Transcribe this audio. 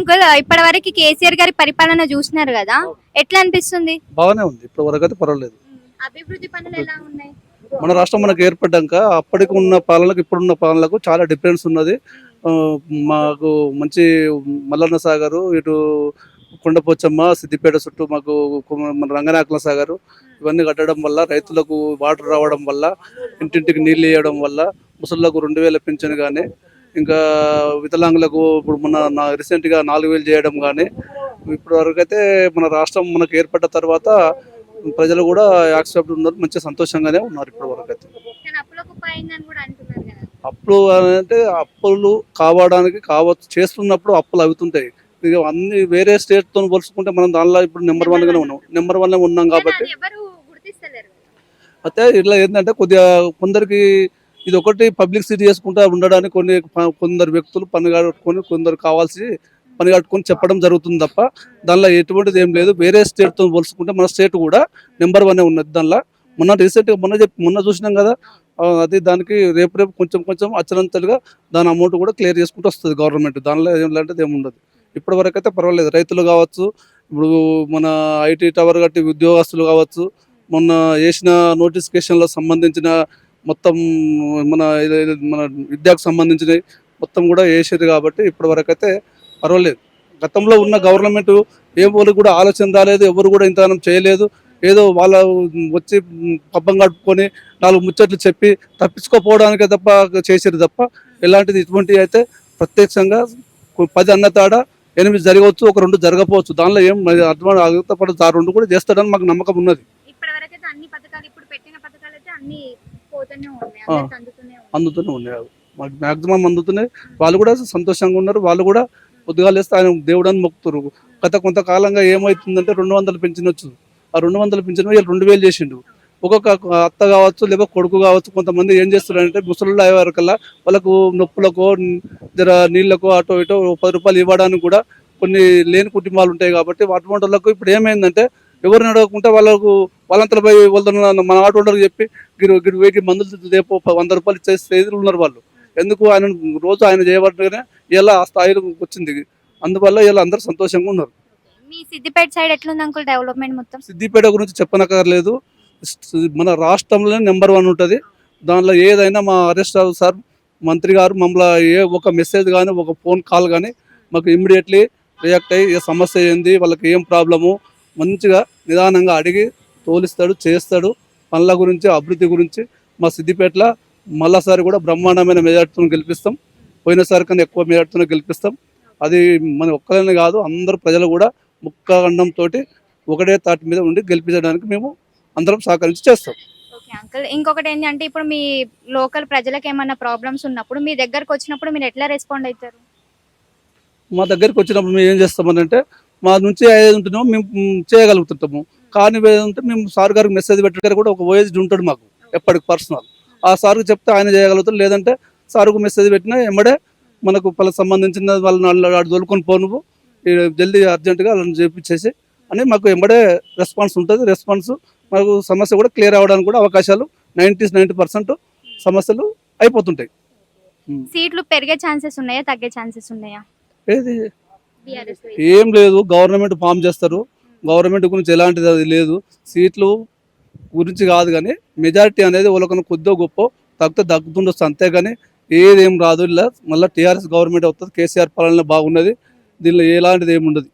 Uncle ఇప్పటి వరకు కేసీఆర్ గారి పరిపాలన చూసినారు కదా, ఎట్లా అనిపిస్తుంది? బాగానే ఉంది, ఇప్పుడు వరకు అయితే పర్వాలేదు. అభివృద్ధి పనులు ఎలా ఉన్నాయి? మన రాష్ట్రం మనకు ఏర్పడ్డాక అప్పటికి ఉన్న పాలనకు ఇప్పుడున్న పాలనకు చాలా డిఫరెన్స్ ఉన్నది. ఆ, మాకు మంచి మల్లన్న సాగరు, ఇటు కొండపోచమ్మ, సిద్దిపేట చుట్టూ మాకు మన రంగనాయకుల సాగరు ఇవన్నీ కట్టడం వల్ల రైతులకు వాటర్ రావడం వల్ల, ఇంటింటికి నీళ్ళు వేయడం వల్ల, ముసళ్ళకు 2000 పింఛను కానీ, ఇంకా వికలాంగులకు ఇప్పుడు మొన్న రీసెంట్గా 4000 చేయడం కానీ, ఇప్పటి వరకు అయితే మన రాష్ట్రం మనకు ఏర్పడ్డ తర్వాత ప్రజలు కూడా యాక్సెప్ట్ ఉన్నారు, మంచి సంతోషంగానే ఉన్నారు ఇప్పటి వరకు అయితే. కానీ అప్పులకు పోయిందని కూడా అంటున్నారు కదా. అప్పులు అంటే అప్పులు కావడానికి కావచ్చు, చేస్తున్నప్పుడు అప్పులు అవుతుంటాయి. ఇక అన్ని వేరే స్టేట్తో పోల్చుకుంటే మనం దానిలో ఇప్పుడు నెంబర్ 1గానే ఉన్నాం, నెంబర్ 1లో ఉన్నాం కాబట్టి. అది ఎవరు గుర్తిస్తలేరు కదా. అయితే ఇట్లా ఏంటంటే కొద్దిగా కొందరికి ఇది ఒకటి పబ్లిక్ సిటీ చేసుకుంటా ఉండడానికి కొందరు వ్యక్తులు పని కట్టుకొని, కొందరు కావాల్సి పని కట్టుకొని చెప్పడం జరుగుతుంది తప్ప దానిలో ఎటువంటిది ఏం లేదు. వేరే స్టేట్తో పోల్చుకుంటే మన స్టేట్ కూడా నెంబర్ 1 ఉన్నది దానిలో. రీసెంట్గా మొన్న చూసినాం కదా, అది దానికి రేపు కొంచెం కొంచెం అచ్చనంతలుగా దాని అమౌంట్ కూడా క్లియర్ చేసుకుంటూ వస్తుంది గవర్నమెంట్. దానిలో ఏమిటంటే ఏముండదు. ఇప్పటి వరకు అయితే పర్వాలేదు. రైతులు కావచ్చు, ఇప్పుడు మన ఐటీ టవర్ కట్టి ఉద్యోగస్తులు కావచ్చు, మొన్న వేసిన నోటిఫికేషన్లో సంబంధించిన మొత్తం మన మన విద్యకు సంబంధించినవి మొత్తం కూడా వేసేది కాబట్టి ఇప్పటి వరకు అయితే పర్వాలేదు. గతంలో ఉన్న గవర్నమెంట్ ఎవరు కూడా ఆలోచన రాలేదు, ఎవరు కూడా ఇంతగానం చేయలేదు. ఏదో వాళ్ళ వచ్చి పబ్బం గడుపుకొని 4 ముచ్చట్లు చెప్పి తప్పించుకోపోవడానికే తప్ప చేసేది తప్ప ఎలాంటిది ఇటువంటివి అయితే ప్రత్యక్షంగా 10 అన్నతాడ 8 జరగవచ్చు, ఒక 2 జరగకపోవచ్చు. దానిలో ఏం అర్థపడదు, ఆ 2 కూడా చేస్తాడని మాకు నమ్మకం ఉన్నది. ఇప్పటివరకు అయితే అన్ని పథకాలు, ఇప్పుడు పెట్టిన పథకాలు అయితే అన్ని పోతూనే ఉన్నాయి, అందరికి అందుతూనే ఉన్నాయి, మాకు మ్యాక్సిమం అందుతున్నాయి. వాళ్ళు కూడా సంతోషంగా ఉన్నారు. వాళ్ళు కూడా పొద్దుగా లేస్తే ఆయన దేవుడు అని మొక్కుతారు. గత కొంతకాలంగా ఏమవుతుందంటే 200 పింఛన్ వచ్చు, ఆ 200 పింఛన్ 2000 చేసిండు. ఒక్కొక్క అత్త కావచ్చు, లేకపోతే కొడుకు కావచ్చు, కొంతమంది ఏం చేస్తున్నారంటే ముసలిళ్ళు అయ్యే వరకల్లా వాళ్ళకు నొప్పులకో జర నీళ్ళకో అటో ఇటో 10 రూపాయలు ఇవ్వడానికి కూడా కొన్ని లేని కుటుంబాలు ఉంటాయి కాబట్టి అటువంటి వాళ్ళకు ఇప్పుడు ఏమైందంటే ఎవరిని అడగకుండా వాళ్ళంతా పోయి మన ఆటోళ్ళకి చెప్పి గిరి వేకి మందులు రేపు 100 రూపాయలు ఇచ్చే స్థితిలో ఉన్నారు వాళ్ళు. ఎందుకు ఆయన రోజు ఆయన చేయబట్టగానే ఇలా ఆ స్థాయిలో వచ్చింది. అందువల్ల ఇలా అందరూ సంతోషంగా ఉన్నారు. మీ సిద్దిపేట సైడ్ ఎట్లుంది అంకుల్ డెవలప్మెంట్ మొత్తం? సిద్దిపేట గురించి చెప్పనక్కర్లేదు, మన రాష్ట్రంలోనే నెంబర్ 1 ఉంటుంది. దానిలో ఏదైనా మా అరెస్ట్ సార్ మంత్రి గారు మమ్మల్ని ఏ ఒక మెసేజ్ కానీ, ఒక ఫోన్ కాల్ కానీ మాకు ఇమ్మీడియట్లీ రియాక్ట్ అయ్యి ఏ సమస్య ఏంది, వాళ్ళకి ఏం ప్రాబ్లము మంచిగా నిదానంగా అడిగి తోలిస్తాడు, చేస్తాడు. పనుల గురించి, అభివృద్ధి గురించి మా సిద్దిపేటలో మళ్ళాసారి కూడా బ్రహ్మాండమైన మెజార్టీతో గెలిపిస్తాం. పోయినసారి కన్నా ఎక్కువ మెజార్టీతో గెలిపిస్తాం. అది మన ఒక్కలనే కాదు, అందరూ ప్రజలు కూడా ముక్కాగండంతో ఒకటే తాటి మీద ఉండి గెలిపించడానికి మేము అందరం సహకరించి చేస్తాం. ఓకే అంకుల్, ఇంకొకటి ఏంటంటే ఇప్పుడు మీ లోకల్ ప్రజలకు ఏమైనా ప్రాబ్లమ్స్ ఉన్నప్పుడు మీ దగ్గరకు వచ్చినప్పుడు మీరు ఎట్లా రెస్పాండ్ అవుతారు? మా దగ్గరికి వచ్చినప్పుడు మేము ఏం చేస్తామనంటే మా నుంచి ఏది ఉంటున్నామో మేము చేయగలుగుతుంటాము. కానీ ఏదంటే మేము సార్ గారికి మెసేజ్ పెట్టడానికి కూడా ఒక ఓఎస్డి ఉంటాడు మాకు ఎప్పటికి పర్సనల్. ఆ సార్కి చెప్తే ఆయన చేయగలుగుతారు. లేదంటే సార్కు మెసేజ్ పెట్టినా ఎమ్మడే మనకు వాళ్ళకి సంబంధించిన వాళ్ళని దొలుకొని పోనువు జల్దీ అర్జెంటుగా వాళ్ళని చేపించేసి అని మాకు ఎంబడే రెస్పాన్స్ ఉంటుంది. రెస్పాన్స్ మాకు సమస్య కూడా క్లియర్ అవ్వడానికి కూడా అవకాశాలు 90% సమస్యలు అయిపోతుంటాయి. సీట్లు పెరిగే ఛాన్సెస్ ఉన్నాయా, తగ్గే ఛాన్సెస్ ఉన్నాయా? ఏది ఏం లేదు, గవర్నమెంట్ ఫామ్ చేస్తారు. గవర్నమెంట్ గురించి ఎలాంటిది అది లేదు. సీట్లు గురించి కాదు కానీ మెజారిటీ అనేది వాళ్ళకన్నా కొద్దిగా గొప్ప తగ్గుతుండొచ్చు, అంతేగాని ఏదేం రాదు. ఇలా మళ్ళీ టీఆర్ఎస్ గవర్నమెంట్ అవుతుంది. కేసీఆర్ పాలన బాగున్నది, దీనిలో ఎలాంటిది ఏమి ఉండదు.